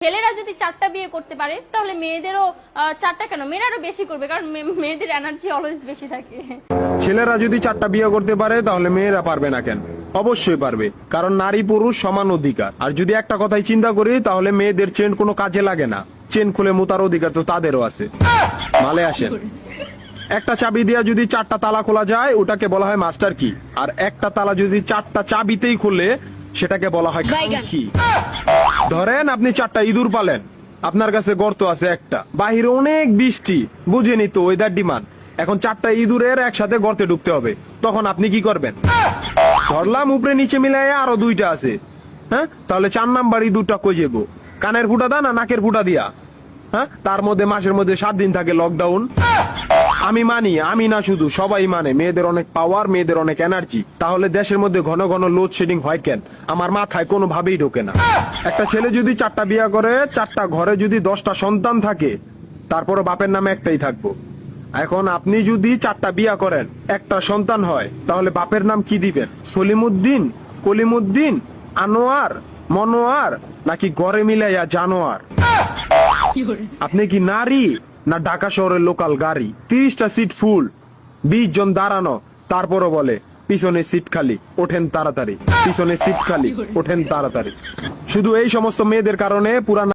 ছেলেরা যদি 4টা বিয়ে করতে পারে তাহলে মেয়েদেরও 4টা কেন, মেয়েরা আরো বেশি করবে, কারণ মেয়েদের এনার্জি অলওয়েজ বেশি থাকে। ছেলেরা যদি 4টা বিয়ে করতে পারে তাহলে মেয়েরা পারবে না কেন? অবশ্যই পারবে, কারণ নারী পুরুষ সমান অধিকার। আর যদি একটা কথাই চিন্তা করি তাহলে মেয়েদের চেন কোনো কাজে লাগে না, চেন খুলে মুতার অধিকার তো তাদেরও আছে। মালে আসেন, একটা চাবি দিয়া যদি 4টা তালা খোলা যায় ওটাকে বলা হয় মাস্টার কি, আর একটা তালা যদি 4টা চাবিতেই খুলে সেটাকে বলা হয় কি। ধরেন আপনি 4টা ইঁদুর পালেন, আপনার কাছে গর্ত আছে একটা, বাহিরে অনেক বৃষ্টি, বুঝেনি তো ওয়েদার ডিমান্ড। এখন 4টা ইঁদুরের একসাথে গর্তে ঢুকতে হবে, তখন আপনি কি করবেন? ধরলাম উপরে নিচে মিলাইয়া আরো 2টা আছে, হ্যাঁ, তাহলে 4 নাম্বার ইঁদুরটা কই যাবো? কানের ফুটা দা না নাকের ফুটা দিয়া? হ্যাঁ, তার মধ্যে মাসের মধ্যে 7 দিন থাকে লকডাউন। আমি মানি, আমি না শুধু সবাই মানে, মেয়েদের অনেক পাওয়ার, মেয়েদের অনেক এনার্জি। তাহলে দেশের মধ্যে ঘন ঘন লোডশেডিং হয় কেন? আমার মাথায় কোনোভাবেই ঢোকে না। একটা ছেলে যদি 4টা বিয়ে করে, 4টা ঘরে যদি 10টা সন্তান থাকে, তারপরে বাপের নামে একটাই থাকবো। এখন আপনি যদি 4টা বিয়ে করেন, একটা সন্তান হয়, তাহলে বাপের নাম কি দিবেন? সলিমুদ্দিন, কলিমুদ্দিন, আনোয়ার, মনোয়ার, নাকি গড়ে মিলাইয়া জানোয়ার? আপনি কি নারী না ঢাকা শহরের লোকাল গাড়ি? 30টা সিট ফুল, 20 জন দাঁড়ানো, তারপরও বলে পিছনে সিট খালি, ওঠেন তাড়াতাড়ি, পিছনে সিট খালি, ওঠেন তাড়াতাড়ি। শুধু এই সমস্ত মেয়েদের কারণে পুরা